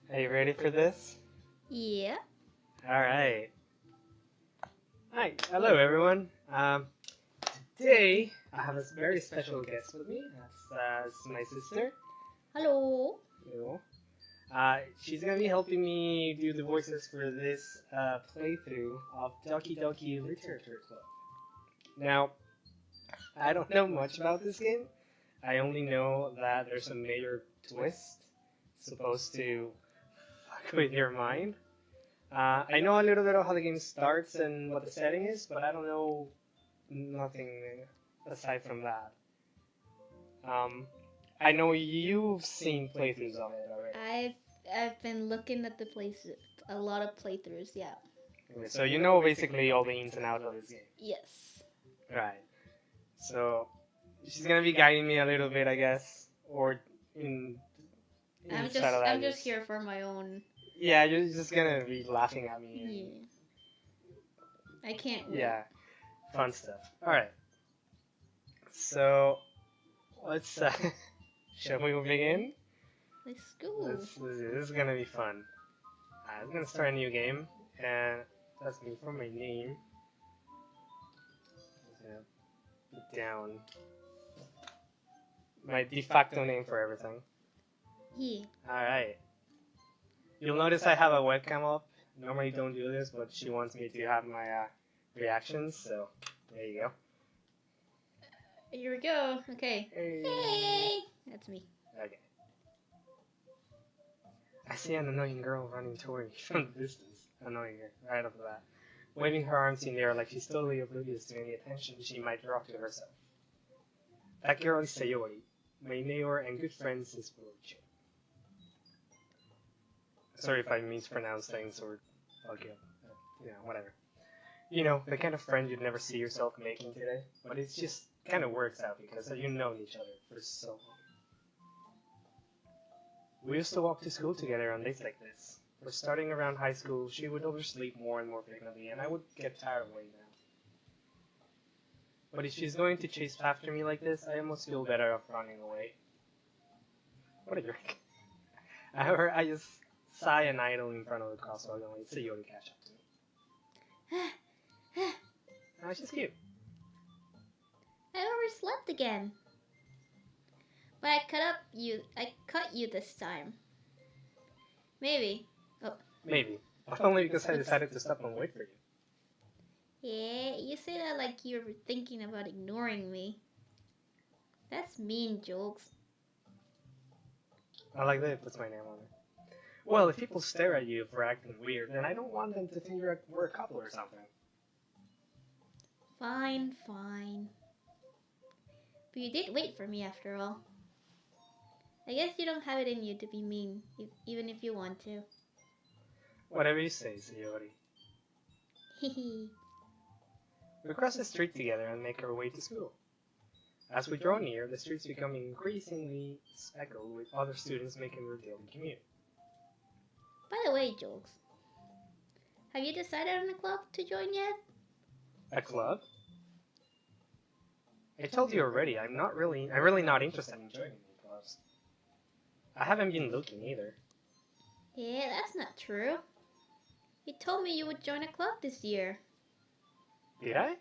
Are you ready for this? Yeah. Alright. Hi, hello everyone. Today I have a very special guest with me. That's my sister. Hello. Hello. She's gonna be helping me do the voices for this playthrough of Doki Doki Literature Club. Now, I don't know much about this game. I only know that there's a major twist supposed to fuck with your mind. I know a little bit of how the game starts and what the setting is, but I don't know nothing aside from that. I know you've seen playthroughs of it already. I've been looking at the places, a lot of playthroughs. Yeah. Okay, so you know basically all the ins and outs of this game. Yes. Right. So she's gonna be guiding me a little bit, I guess, or in. I'm just here for my own. Yeah, you're just gonna be laughing at me. Yeah. I can't wait. Yeah, fun stuff. All right. So let's. Shall we begin? Let's go. This is gonna be fun. I'm gonna start a new game, and that's me for my name. Put down my de facto name for everything. Yeah. Alright. You'll notice I have a webcam up. Normally don't do this, but she wants me to have my reactions, so there you go. Here we go. Okay. Hey. That's me. Okay. I see an annoying girl running toward me from the distance. Annoying her, right off the bat. Waving her arms in the air like she's totally oblivious to any attention she might draw to herself. That girl is Sayori, my neighbor and good friend since we were children. Sorry if I mispronounce things or okay, whatever. You know, the kind of friend you'd never see yourself making today, but it just kind of works out because you've known each other for so long. We used to walk to school together on days like this. But starting around high school, she would oversleep more and more frequently, and I would get tired of waiting around. But if she's going to chase after me like this, I almost feel better off running away. What a jerk. However, I just sigh and idle in front of the crosswalk and wait for Sayori to catch up to me. Oh, she's cute. I overslept again. But I cut you this time. Maybe. Oh. Maybe. But only because I decided to stop and wait for you. Yeah, you say that like you're thinking about ignoring me. That's mean, Julx. I like that it puts my name on it. Well, if people stare at you for acting weird, then I don't want them to think we're a couple or something. Fine, fine. But you did wait for me after all. I guess you don't have it in you to be mean, even if you want to. Whatever you say, Sayori. Hehe. We cross the street together and make our way to school. As we draw near, the streets become increasingly speckled with other students making their daily commute. By the way, Julx, have you decided on a club to join yet? A club? I told you already, I'm really not interested in joining any clubs. I haven't been looking either. Yeah, that's not true. You told me you would join a club this year. Did I?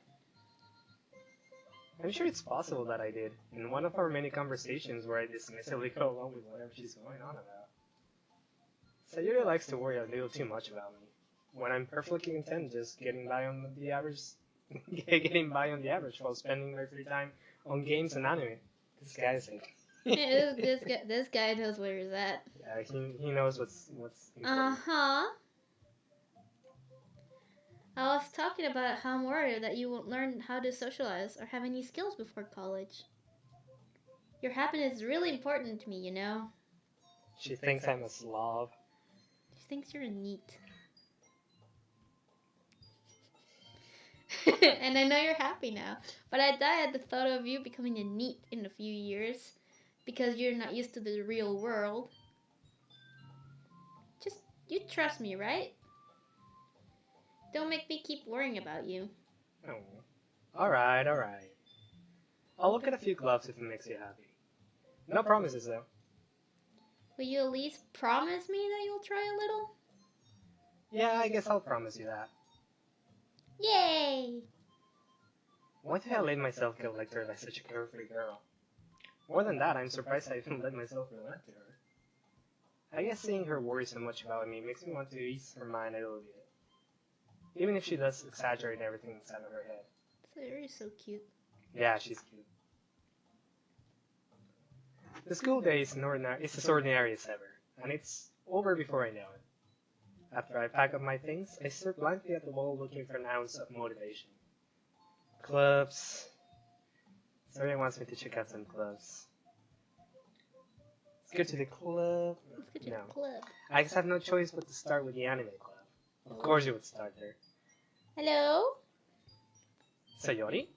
I'm sure it's possible that I did, in one of our many conversations where I dismissively go along with whatever she's going on about. Sayuri likes to worry a little too much about me, when I'm perfectly content just getting by on the average while spending my free time on games and anime. This guy's like... this guy knows where he's at. Yeah, he knows what's important. Uh-huh. I was talking about how I'm worried that you won't learn how to socialize or have any skills before college. Your happiness is really important to me, you know. She thinks I'm a slob. She thinks you're neat. And I know you're happy now, but I die at the thought of you becoming a neat in a few years because you're not used to the real world. Just, you trust me, right? Don't make me keep worrying about you. Oh. Alright. I'll look at a few clubs if it makes you happy. No promises, though. Will you at least promise me that you'll try a little? Yeah, I guess I'll promise you that. Yay! Why did I let myself get lectured by such a carefree girl? More than that, I'm surprised I even let myself relent to her. I guess seeing her worry so much about me makes me want to ease her mind a little bit. Even if she does exaggerate everything inside of her head. Sayori's so cute. Yeah, she's cute. The school day is as ordinary as ever, and it's over before I know it. After I pack up my things, I stare blankly at the wall looking for an ounce of motivation. Clubs. Saori wants me to check out some clubs. Let's go to the club. Let's go to No. the club. I just have no choice but to start with the anime club. Of course you would start there. Hello? Sayori?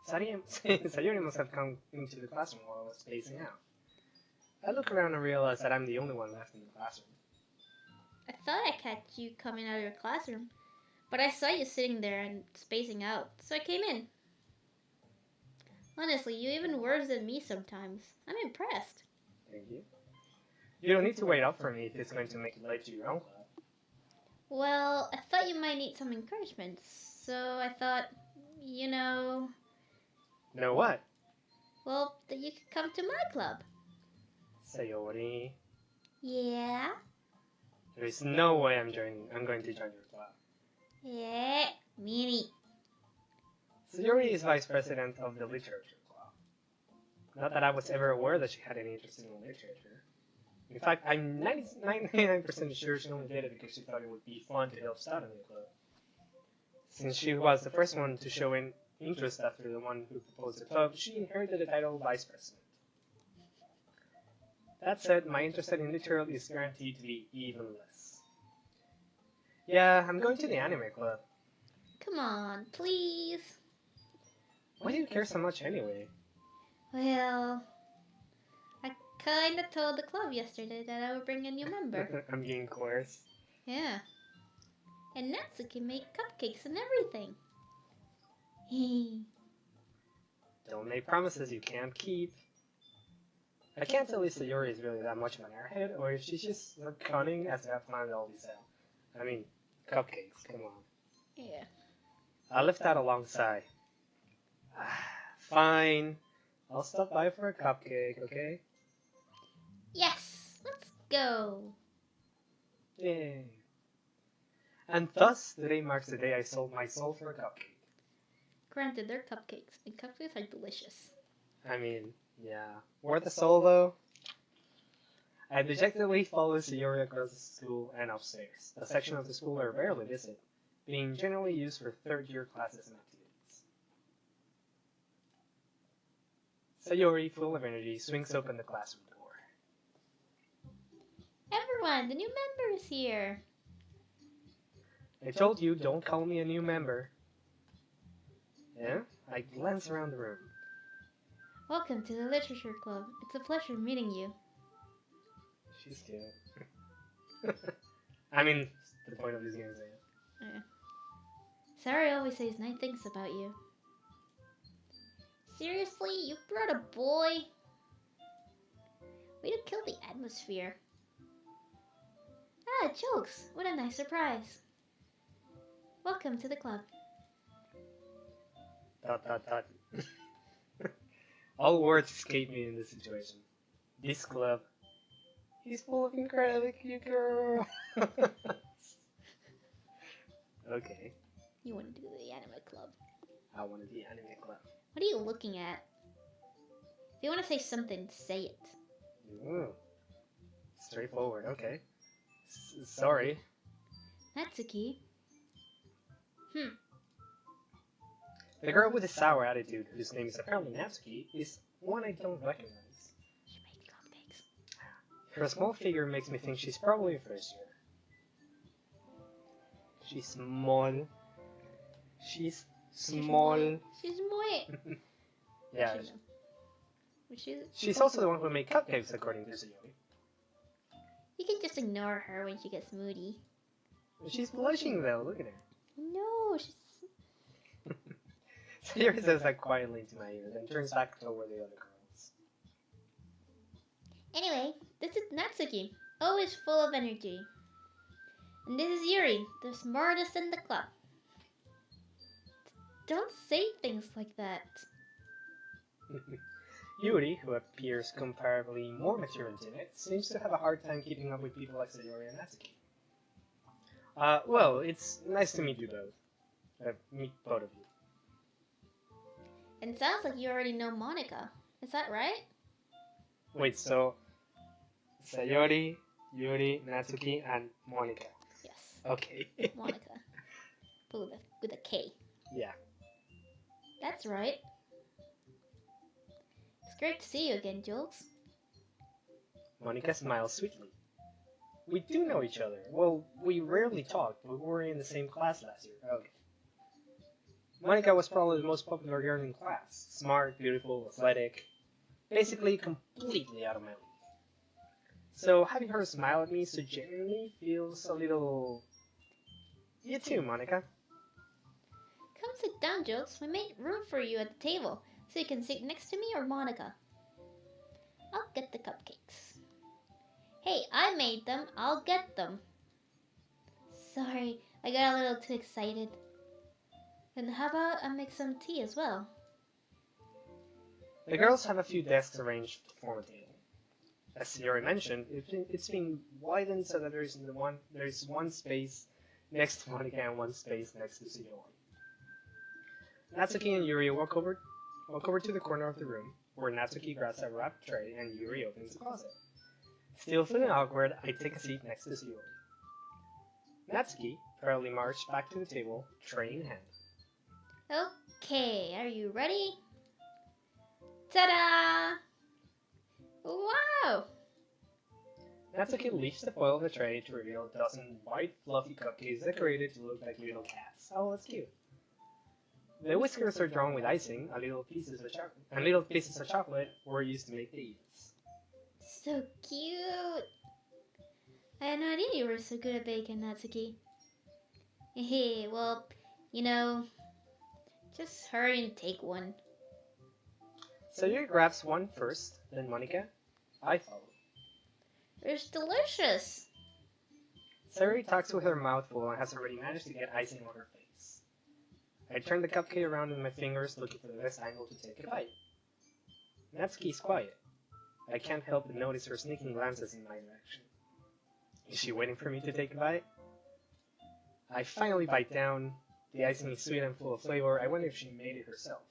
Sayori must have come into the classroom while I was spacing out. I look around and realize that I'm the only one left in the classroom. I thought I catch you coming out of your classroom, but I saw you sitting there and spacing out, so I came in. Honestly, you even worse than me sometimes. I'm impressed. Thank you. You don't need to wait up for me if it's going to make it late to your own club. Well, I thought you might need some encouragement, so I thought, you know... Know what? Well, that you could come to my club. Sayori. Yeah? There is no way I'm going to join your club. Yeah, Minnie. Sayori is vice president of the literature club. Not that I was ever aware that she had any interest in literature. In fact, I'm 99% sure she only did it because she thought it would be fun to help start a new club. Since she was the first one to show interest after the one who proposed the club, she inherited the title vice president. That said, my interest in literature is guaranteed to be even less. Yeah, I'm going to the anime club. Come on, please. Why do you care so much anyway? Well, I kinda told the club yesterday that I would bring a new member. I'm being coerced. Yeah. And Natsuki made cupcakes and everything. Hee. Don't make promises you can't keep. I can't tell if Sayori is really that much of an airhead, or if she's just so cunning as to have planned all these out. I mean, cupcakes, come on. Yeah. I left out a long sigh. Fine. I'll stop by for a cupcake, okay? Yes, let's go. Yay. And thus, today marks the day I sold my soul for a cupcake. Granted, they're cupcakes, and cupcakes are delicious. I mean, yeah. Worth the soul, though? I dejectedly follow Sayori across the school and upstairs, a section of the school I rarely visit, being generally used for third-year classes and activities. Sayori, full of energy, swings open the classroom door. Everyone, the new member is here. I told you, don't call me a new member. Yeah? I glance around the room. Welcome to the Literature Club. It's a pleasure meeting you. She's cute. I mean, the point of this game is that. Yeah. Sari always says nice things about you. Seriously? You brought a boy? Way to kill the atmosphere. Ah, Julx! What a nice surprise. Welcome to the club. ... All words escape me in this situation. This club is full of incredibly cute girls. Okay. You want to do the anime club. I want to be anime club. What are you looking at? If you want to say something, say it. Ooh. Straightforward, okay. Sorry. Natsuki? The girl with the sour attitude, whose name is apparently Natsuki, is one I don't recognize. She made cupcakes. Her small figure makes me think she's probably a first year. She's small. She's small. She's moe. Yeah. She's also also the one who made cupcakes, according to Sayori. You can just ignore her when she gets moody. She's blushing though, look at her. No, she's... Sayori says that quietly into my ear, then turns back toward the other girls. Anyway, this is Natsuki, always full of energy. And this is Yuri, the smartest in the club. Don't say things like that. Yuri, who appears comparably more mature and timid, seems to have a hard time keeping up with people like Sayori and Natsuki. Well, it's nice to meet you both. Meet both of you. And it sounds like you already know Monica. Is that right? Wait, so Sayori, Yuri, Natsuki, and Monica. Yes. Okay. Monica. With a K. Yeah. That's right. It's great to see you again, Julx. Monica smiles sweetly. We do know each other. Well, we rarely talked, but we were in the same class last year. Okay. Monica was probably the most popular girl in class. Smart, beautiful, athletic. Basically, completely out of my league. So having her smile at me so genuinely feels a little... You too, Monica. Come sit down, Julx. We made room for you at the table, so you can sit next to me or Monica. I'll get the cupcakes. Hey, I made them. I'll get them. Sorry, I got a little too excited. And how about I make some tea as well? The girls have a few desks arranged to form a table. As Sayori mentioned, it's been widened so that there's one space next to Monica and one space next to Sayori. Natsuki and Yuri walk over to the corner of the room, where Natsuki grabs a wrapped tray and Yuri opens the closet. Still feeling awkward, I take a seat next to Sayori. Natsuki proudly marched back to the table, tray in hand. Okay, are you ready? Ta-da! Wow! Natsuki lifts the foil of the tray to reveal a dozen white, fluffy cupcakes decorated to look like little cats. Oh, that's cute. The whiskers are drawn with icing, and little pieces of chocolate were used to make the eats. So cute! I had no idea you were so good at baking, Natsuki. Hey, well, just hurry and take one. Sayori grabs one first, then Monica. I follow. It's delicious! Sayori talks with her mouth full and has already managed to get icing on her face. I turn the cupcake around with my fingers, looking for the best angle to take a bite. Natsuki's quiet. I can't help but notice her sneaking glances in my direction. Is she waiting for me to take a bite? I finally bite down. The icing is sweet and full of flavor. I wonder if she made it herself.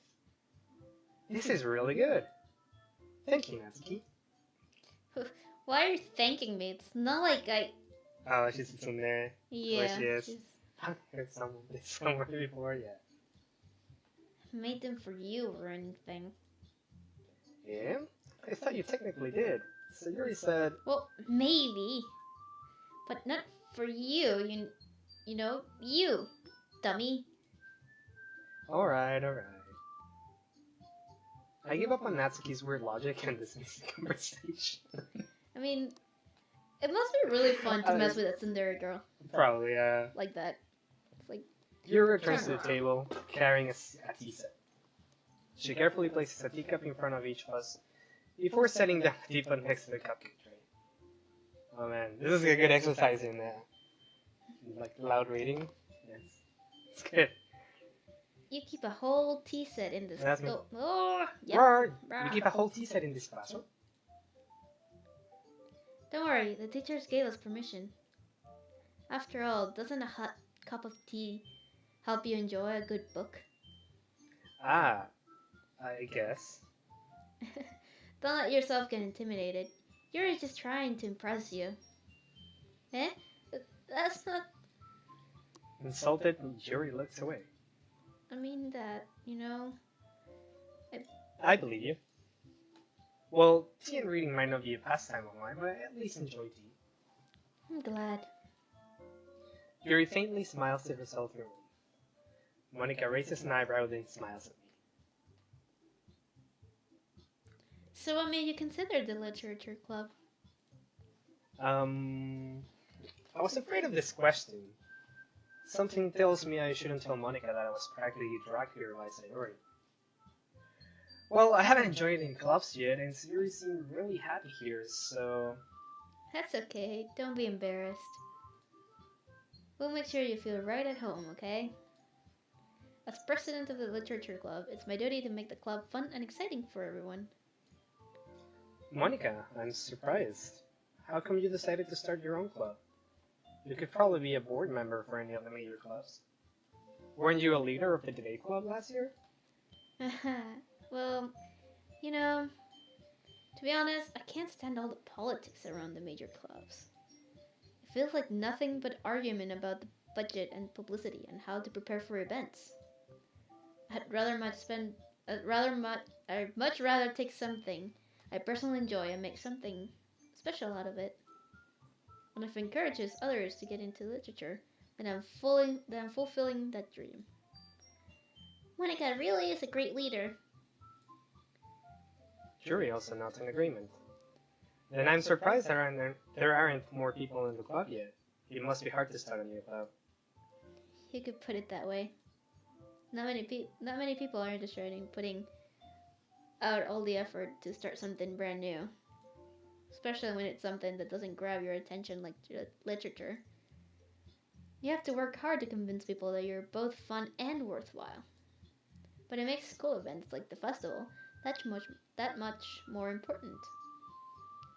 This is really good. Thank you, Natsuki. Why are you thanking me? It's not like I... Oh, she's in there. Yeah. Where she is. I've heard some of this somewhere before, yeah. I made them for you or anything. Yeah? I thought you technically did. Sayori said... Well, maybe. But not for you, you, dummy. Alright. I give up on Natsuki's weird logic and dismiss the conversation. I mean, it must be really fun to mess with a tsundere girl. Probably, yeah. Like that. It's like... Yuri returns to the table, carrying a tea set. She carefully places a teacup in front of each of us, before setting down the teapot next to the cupcake tray. Oh man, this is a good exercise in like loud reading. Yes. It's good. You keep a whole tea set in this... That's me. Yep. You keep a whole tea set in this classroom? Don't worry, the teachers gave us permission. After all, doesn't a hot cup of tea help you enjoy a good book? Ah, I guess. Don't let yourself get intimidated. You're just trying to impress you. Eh? That's not... Insulted, Yuri looks away. I mean that, I believe you. Well, tea and reading might not be a pastime of mine, but I at least enjoy tea. I'm glad. Yuri faintly smiles to herself in relief. Monica raises an eyebrow, then smiles at me. So what made you consider the literature club? I was afraid of this question. Something tells me I shouldn't tell Monica that I was practically dragged here by Sayori. Well, I haven't joined in clubs yet, and Sayori seemed really happy here, so... That's okay. Don't be embarrassed. We'll make sure you feel right at home, okay? As president of the literature club, it's my duty to make the club fun and exciting for everyone. Monica, I'm surprised. How come you decided to start your own club? You could probably be a board member for any of the major clubs. Weren't you a leader of the debate club last year? Well, you know, to be honest, I can't stand all the politics around the major clubs. It feels like nothing but argument about the budget and publicity and how to prepare for events. I'd much rather take something I personally enjoy and make something special out of it. And if it encourages others to get into literature, then I'm fulfilling that dream. Monica really is a great leader. Jury also nods in agreement. Then I'm surprised there aren't more people in the club yet. It must be hard to start a new club. You could put it that way. Not many people are interested in putting out all the effort to start something brand new. Especially when it's something that doesn't grab your attention like literature. You have to work hard to convince people that you're both fun and worthwhile. But it makes school events like the festival that much more important.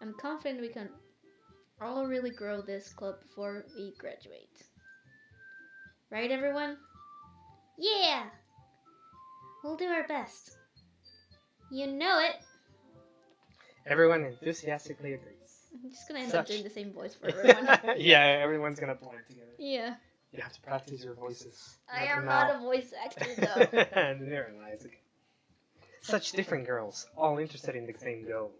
I'm confident we can all really grow this club before we graduate. Right, everyone? Yeah! We'll do our best. You know it! Everyone enthusiastically agrees. I'm just gonna end up doing the same voice for everyone. Yeah, everyone's gonna play it together. Yeah. You have to practice your voices. I am not a voice actor, though. Very nice. Such different girls, all interested in the same goal.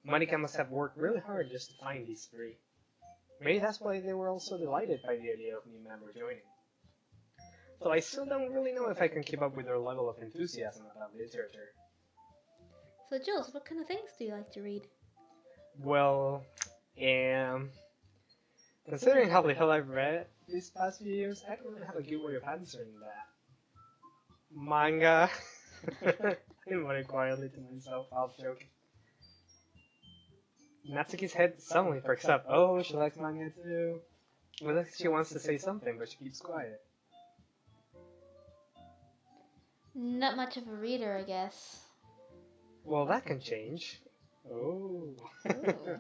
Monica must have worked really hard just to find these three. Maybe that's why they were all so delighted by the idea of new members joining. Though I still don't really know if I can keep up with their level of enthusiasm about literature. So, Jules, what kind of things do you like to read? Well, considering how little I've read these past few years, I don't really have a good way of answering that. Manga. I muttered quietly to myself, half joking. Natsuki's head suddenly perks up. Oh, she likes manga too. Well, she wants to say something, but she keeps quiet. Not much of a reader, I guess. Well, that can change. Oh. Oh.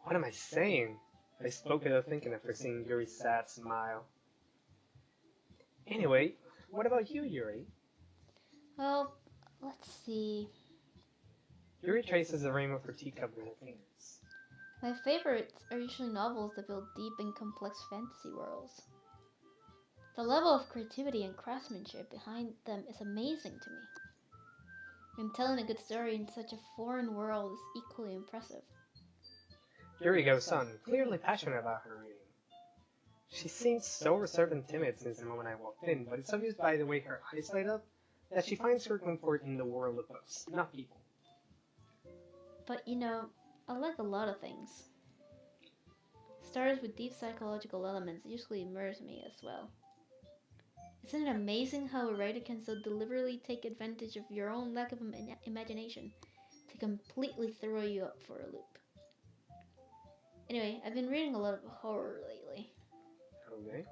What am I saying? I spoke without thinking after seeing Yuri's sad smile. Anyway, what about you, Yuri? Well, let's see. Yuri traces the rim of her teacup with her fingers. My favorites are usually novels that build deep and complex fantasy worlds. The level of creativity and craftsmanship behind them is amazing to me. And telling a good story in such a foreign world is equally impressive. Yuri goes on, clearly passionate about her reading. She seems so reserved and timid since the moment I walked in, but it's obvious by the way her eyes light up that she finds her comfort in the world of books, not people. But you know, I like a lot of things. Stories with deep psychological elements usually immerse me as well. Isn't it amazing how a writer can so deliberately take advantage of your own lack of imagination to completely throw you up for a loop? Anyway, I've been reading a lot of horror lately. Okay.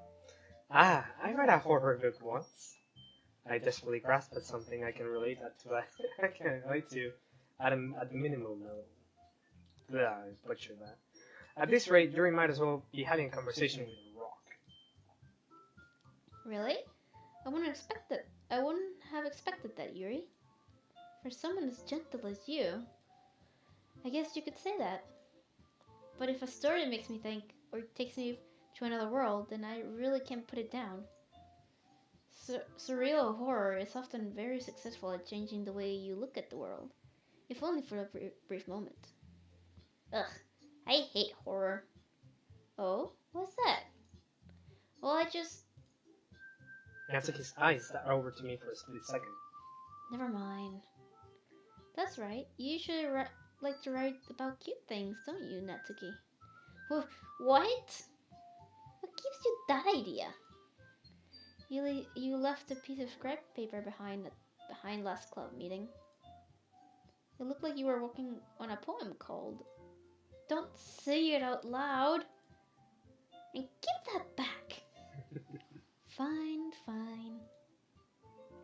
I read a horror book once. I desperately grasped at something I can relate to. I can relate to at the minimum level. Yeah, I butchered that. At this rate, Yuri might as well be having a conversation with a rock. Really? I wouldn't have expected that, Yuri. For someone as gentle as you, I guess you could say that. But if a story makes me think, or takes me to another world, then I really can't put it down. Surreal horror is often very successful at changing the way you look at the world, if only for a brief moment. Ugh, I hate horror. Oh, what's that? Well, Natsuki's eyes stared over to me for a split second. Never mind. That's right, you usually like to write about cute things, don't you, Natsuki? What? What gives you that idea? You left a piece of scrap paper behind last club meeting. It looked like you were working on a poem called... Don't say it out loud. And give that back. Fine, fine.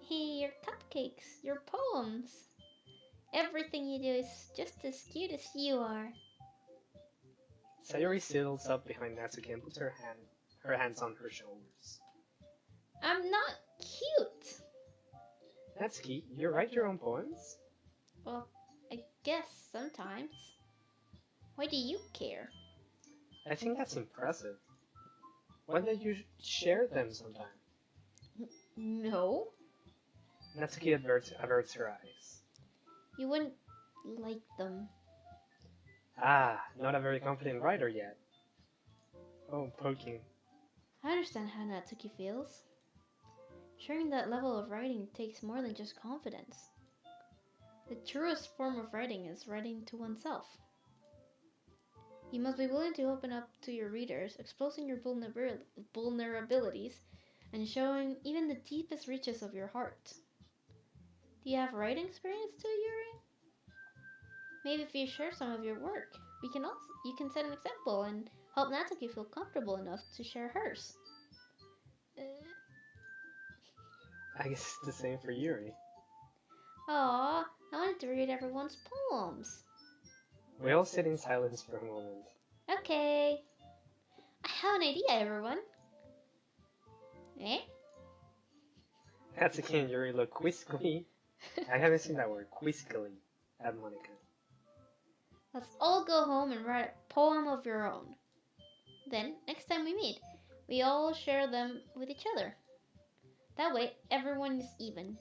Hey, your cupcakes, your poems. Everything you do is just as cute as you are. Sayori sidles up behind Natsuki and puts her hands on her shoulders. I'm not cute. Natsuki, you write your own poems? Well, I guess sometimes. Why do you care? I think that's impressive. Why don't you share them sometime? No. Natsuki averts her eyes. You wouldn't like them. Ah, not a very confident writer yet. Oh, poking. I understand how Natsuki feels. Sharing that level of writing takes more than just confidence. The truest form of writing is writing to oneself. You must be willing to open up to your readers, exposing your vulnerabilities, and showing even the deepest reaches of your heart. Do you have writing experience too, Yuri? Maybe if you share some of your work, you can set an example and help Natsuki feel comfortable enough to share hers. I guess it's the same for Yuri. Aw, I wanted to read everyone's poems. We all sit in silence for a moment. Okay. I have an idea, everyone. Eh? Natsuki and Yuri look quizzically. I haven't seen that word, quizzically, at Monica. Let's all go home and write a poem of your own. Then, next time we meet, we all share them with each other. That way, everyone is even.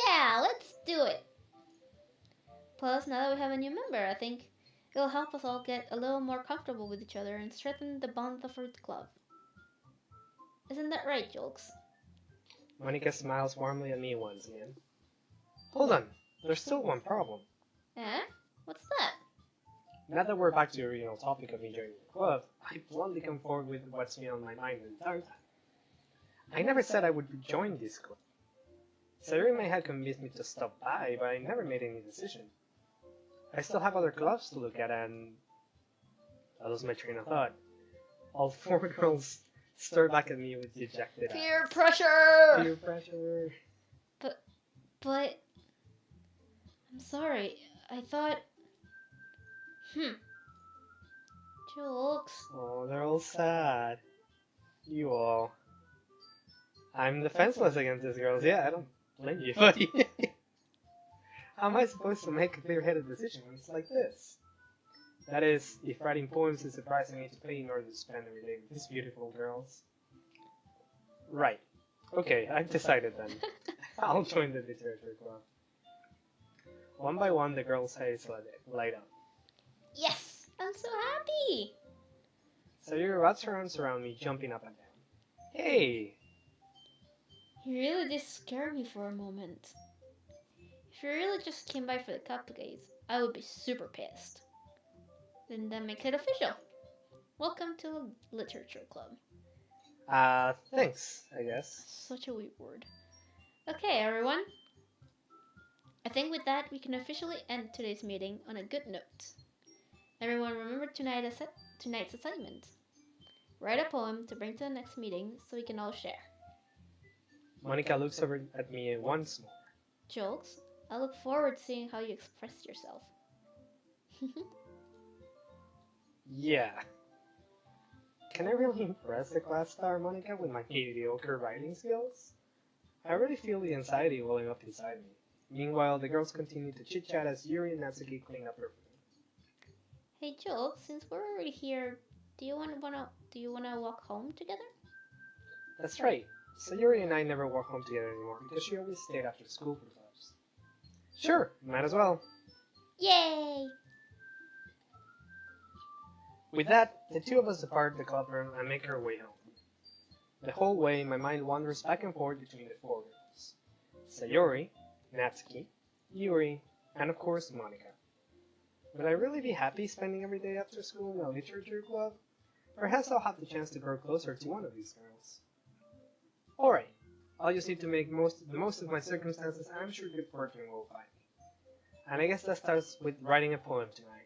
Yeah, let's do it! Plus, now that we have a new member, I think it'll help us all get a little more comfortable with each other and strengthen the bond of our club. Isn't that right, Julx? Monica smiles warmly at me once again. Hold on, there's still one problem. Eh? What's that? Now that we're back to the original topic of me joining the club, I bluntly come forward with what's been on my mind the entire time. I never said I would join this club. Sayori may have convinced me to stop by, but I never made any decision. I still have other clubs to look at, and I lost my train of thought. All four girls stare back at me with dejected eyes. Peer pressure! Peer pressure. But... I'm sorry. I thought... Julx. Oh, they're all sad. You all. I'm defenseless against these girls. Yeah, I don't blame you, buddy. How am I supposed to make a clear-headed decision when it's like this? That is, if writing poems is surprising me to pay in order to spend every day with these beautiful girls. Right. Okay, I've decided then. I'll join the literature club. One by one, the girls' eyes light up. Yes! I'm so happy! Sayuri wraps her arms around me, jumping up and down. Hey! You really did scare me for a moment. If you really just came by for the cupcakes, I would be super pissed. Then that makes it official. Welcome to the literature club. Thanks, I guess. Such a weird word. Okay, everyone. I think with that, we can officially end today's meeting on a good note. Everyone remember tonight's assignment. Write a poem to bring to the next meeting so we can all share. Monica looks over at me once more. Julx, I look forward to seeing how you express yourself. Yeah. Can I really impress the class star, Monica, with my mediocre writing skills? I already feel the anxiety welling up inside me. Meanwhile, the girls continue to chit-chat as Yuri and Natsuki clean up her food. Hey Julx, since we're already here, do you wanna walk home together? That's right. So Yuri and I never walk home together anymore because she always stayed after school for clubs. Sure, might as well. Yay! With that, the two of us depart the clubroom and make our way home. The whole way, my mind wanders back and forth between the four girls. Sayori, Natsuki, Yuri, and of course Monica. Would I really be happy spending every day after school in a literature club? Perhaps I'll have the chance to grow closer to one of these girls. Alright, I'll just need to make the most of my circumstances, and I'm sure good fortune will find me. And I guess that starts with writing a poem tonight.